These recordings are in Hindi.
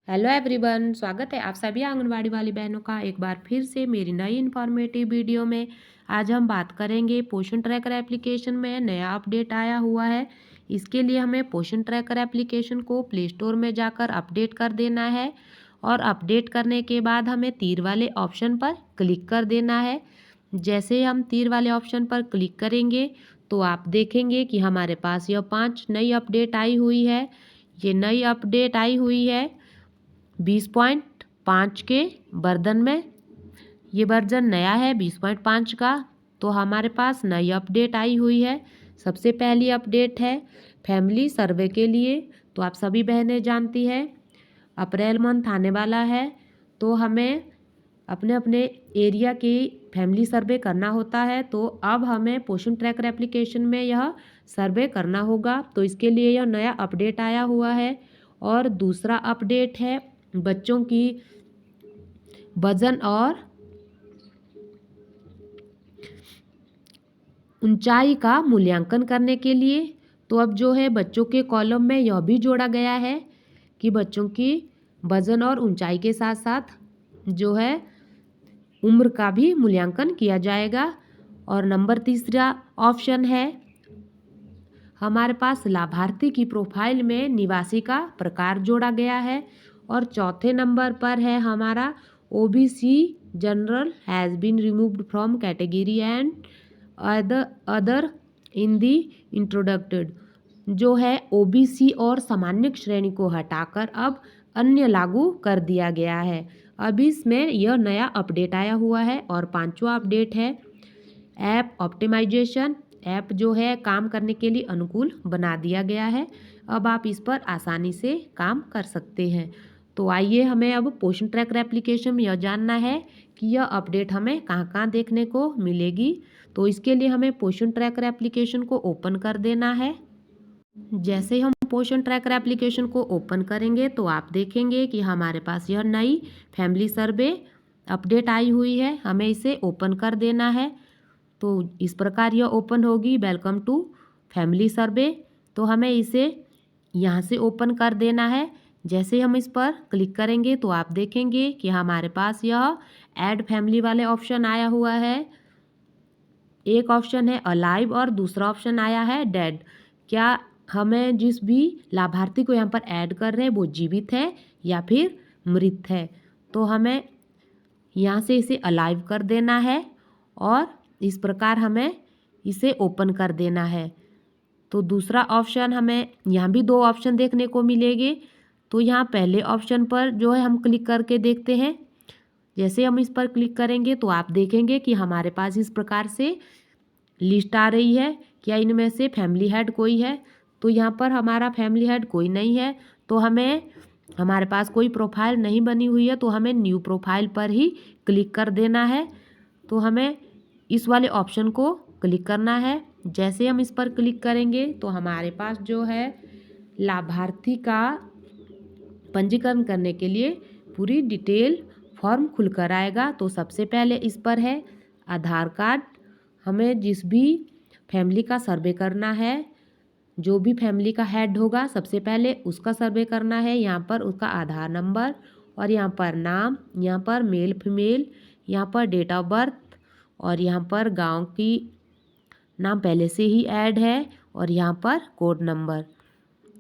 हेलो एवरीवन, स्वागत है आप सभी आंगनवाड़ी वाली बहनों का एक बार फिर से मेरी नई इन्फॉर्मेटिव वीडियो में। आज हम बात करेंगे पोषण ट्रैकर एप्लीकेशन में नया अपडेट आया हुआ है। इसके लिए हमें पोषण ट्रैकर एप्लीकेशन को प्ले स्टोर में जाकर अपडेट कर देना है और अपडेट करने के बाद हमें तीर वाले ऑप्शन पर क्लिक कर देना है। जैसे हम तीर वाले ऑप्शन पर क्लिक करेंगे तो आप देखेंगे कि हमारे पास यह 5 नई अपडेट आई हुई है। ये नई अपडेट आई हुई है 20.5 के वर्जन में। ये वर्जन नया है 20.5 का। तो हमारे पास नई अपडेट आई हुई है। सबसे पहली अपडेट है फैमिली सर्वे के लिए। तो आप सभी बहनें जानती हैं अप्रैल मंथ आने वाला है, तो हमें अपने अपने एरिया की फैमिली सर्वे करना होता है। तो अब हमें पोषण ट्रैकर एप्लीकेशन में यह सर्वे करना होगा। तो इसके लिए यह नया अपडेट आया हुआ है। और दूसरा अपडेट है बच्चों की वजन और ऊंचाई का मूल्यांकन करने के लिए। तो अब जो है बच्चों के कॉलम में यह भी जोड़ा गया है कि बच्चों की वजन और ऊंचाई के साथ साथ जो है उम्र का भी मूल्यांकन किया जाएगा। और नंबर तीसरा ऑप्शन है हमारे पास लाभार्थी की प्रोफाइल में निवासी का प्रकार जोड़ा गया है। और चौथे नंबर पर है हमारा OBC general has been removed from category and other in the introducted. जो है ओबीसी और सामान्य श्रेणी को हटाकर अब अन्य लागू कर दिया गया है। अब इसमें यह नया अपडेट आया हुआ है। और पांचवा अपडेट है ऐप ऑप्टिमाइजेशन। ऐप जो है काम करने के लिए अनुकूल बना दिया गया है। अब आप इस पर आसानी से काम कर सकते हैं। तो आइए हमें अब पोषण ट्रैकर एप्लीकेशन में यह जानना है कि यह अपडेट हमें कहाँ कहाँ देखने को मिलेगी। तो इसके लिए हमें पोषण ट्रैकर एप्लीकेशन को ओपन कर देना है। जैसे ही हम पोषण ट्रैकर एप्लीकेशन को ओपन करेंगे तो आप देखेंगे कि हमारे पास यह नई फैमिली सर्वे अपडेट आई हुई है। हमें इसे ओपन कर देना है। तो इस प्रकार यह ओपन होगी, वेलकम टू फैमिली सर्वे। तो हमें इसे यहाँ से ओपन कर देना है। जैसे हम इस पर क्लिक करेंगे तो आप देखेंगे कि हमारे पास यह ऐड फैमिली वाले ऑप्शन आया हुआ है। एक ऑप्शन है अलाइव और दूसरा ऑप्शन आया है डेड। क्या हमें जिस भी लाभार्थी को यहाँ पर ऐड कर रहे हैं वो जीवित है या फिर मृत है। तो हमें यहाँ से इसे अलाइव कर देना है और इस प्रकार हमें इसे ओपन कर देना है। तो दूसरा ऑप्शन हमें यहाँ भी दो ऑप्शन देखने को मिलेंगे। तो यहाँ पहले ऑप्शन पर जो है हम क्लिक करके देखते हैं। जैसे हम इस पर क्लिक करेंगे तो आप देखेंगे कि हमारे पास इस प्रकार से लिस्ट आ रही है। क्या इनमें से फैमिली हेड कोई है? तो यहाँ पर हमारा फैमिली हेड कोई नहीं है। तो हमें हमारे पास कोई प्रोफाइल नहीं बनी हुई है, तो हमें न्यू प्रोफाइल पर ही क्लिक कर देना है। तो हमें इस वाले ऑप्शन को क्लिक करना है। जैसे हम इस पर क्लिक करेंगे तो हमारे पास जो है लाभार्थी का पंजीकरण करने के लिए पूरी डिटेल फॉर्म खुलकर आएगा। तो सबसे पहले इस पर है आधार कार्ड। हमें जिस भी फैमिली का सर्वे करना है, जो भी फैमिली का हेड होगा सबसे पहले उसका सर्वे करना है। यहाँ पर उसका आधार नंबर और यहाँ पर नाम, यहाँ पर मेल फीमेल, यहाँ पर डेट ऑफ बर्थ और यहाँ पर गांव की नाम पहले से ही ऐड है और यहाँ पर कोड नंबर।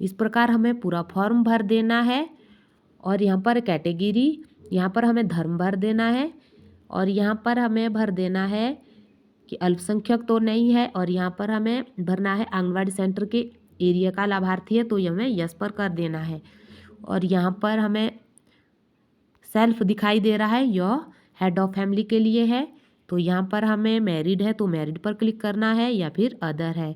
इस प्रकार हमें पूरा फॉर्म भर देना है। और यहाँ पर कैटेगरी, यहाँ पर हमें धर्म भर देना है और यहाँ पर हमें भर देना है कि अल्पसंख्यक तो नहीं है। और यहाँ पर हमें भरना है आंगनवाड़ी सेंटर के एरिया का लाभार्थी है, तो ये हमें यस पर कर देना है। और यहाँ पर हमें सेल्फ दिखाई दे रहा है, यह हेड ऑफ फैमिली के लिए है। तो यहाँ पर हमें मैरिड है तो मैरिड पर क्लिक करना है या फिर अदर है।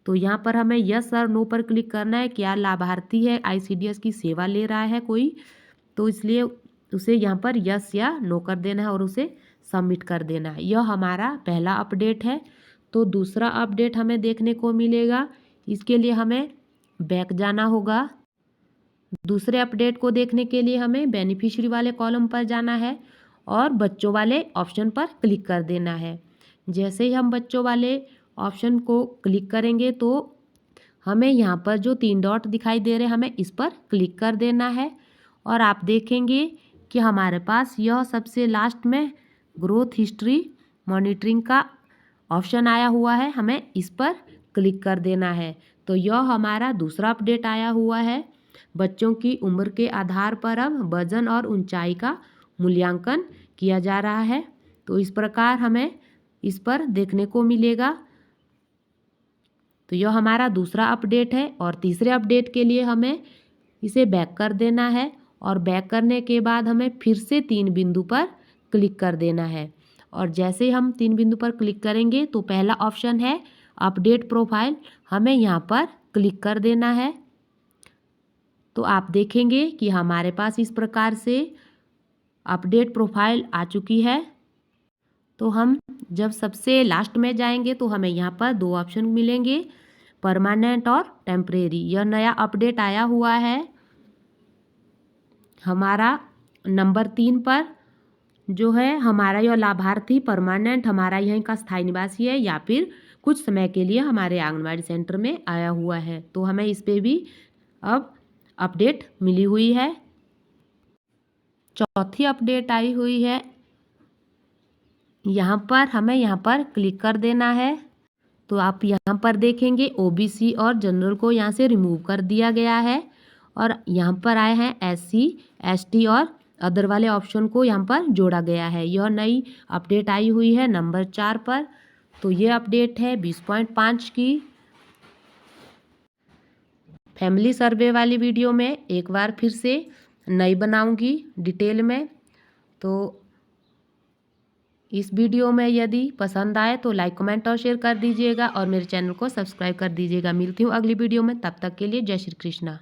तो यहाँ पर हमें यस और नो पर क्लिक करना है। क्या लाभार्थी है आईसीडीएस की सेवा ले रहा है कोई, तो इसलिए उसे यहाँ पर यस या नो कर देना है और उसे सबमिट कर देना है। यह हमारा पहला अपडेट है। तो दूसरा अपडेट हमें देखने को मिलेगा। इसके लिए हमें बैक जाना होगा। दूसरे अपडेट को देखने के लिए हमें बेनिफिशियरी वाले कॉलम पर जाना है और बच्चों वाले ऑप्शन पर क्लिक कर देना है। जैसे ही हम बच्चों वाले ऑप्शन को क्लिक करेंगे तो हमें यहाँ पर जो 3 डॉट दिखाई दे रहे हैं हमें इस पर क्लिक कर देना है। और आप देखेंगे कि हमारे पास यह सबसे लास्ट में ग्रोथ हिस्ट्री मॉनिटरिंग का ऑप्शन आया हुआ है, हमें इस पर क्लिक कर देना है। तो यह हमारा दूसरा अपडेट आया हुआ है। बच्चों की उम्र के आधार पर अब वजन और ऊंचाई का मूल्यांकन किया जा रहा है। तो इस प्रकार हमें इस पर देखने को मिलेगा। तो यह हमारा दूसरा अपडेट है। और तीसरे अपडेट के लिए हमें इसे बैक कर देना है और बैक करने के बाद हमें फिर से 3 बिंदु पर क्लिक कर देना है। और जैसे हम 3 बिंदु पर क्लिक करेंगे तो पहला ऑप्शन है अपडेट प्रोफाइल, हमें यहाँ पर क्लिक कर देना है। तो आप देखेंगे कि हमारे पास इस प्रकार से अपडेट प्रोफाइल आ चुकी है। तो हम जब सबसे लास्ट में जाएंगे तो हमें यहाँ पर 2 ऑप्शन मिलेंगे, परमानेंट और टेम्परेरी। यह नया अपडेट आया हुआ है। हमारा नंबर 3 पर जो है हमारा यह लाभार्थी परमानेंट हमारा यहीं का स्थायी निवासी है या फिर कुछ समय के लिए हमारे आंगनबाड़ी सेंटर में आया हुआ है। तो हमें इस पर भी अब अपडेट मिली हुई है। चौथी अपडेट आई हुई है, यहाँ पर हमें यहाँ पर क्लिक कर देना है। तो आप यहाँ पर देखेंगे ओबीसी और जनरल को यहाँ से रिमूव कर दिया गया है और यहाँ पर आए हैं एससी, एसटी और अदर वाले ऑप्शन को यहाँ पर जोड़ा गया है। यह नई अपडेट आई हुई है नंबर 4 पर। तो ये अपडेट है 20.5 की। फैमिली सर्वे वाली वीडियो में एक बार फिर से नई बनाऊंगी डिटेल में। तो इस वीडियो में यदि पसंद आए तो लाइक कमेंट और शेयर कर दीजिएगा और मेरे चैनल को सब्सक्राइब कर दीजिएगा। मिलती हूँ अगली वीडियो में, तब तक के लिए जय श्री कृष्णा।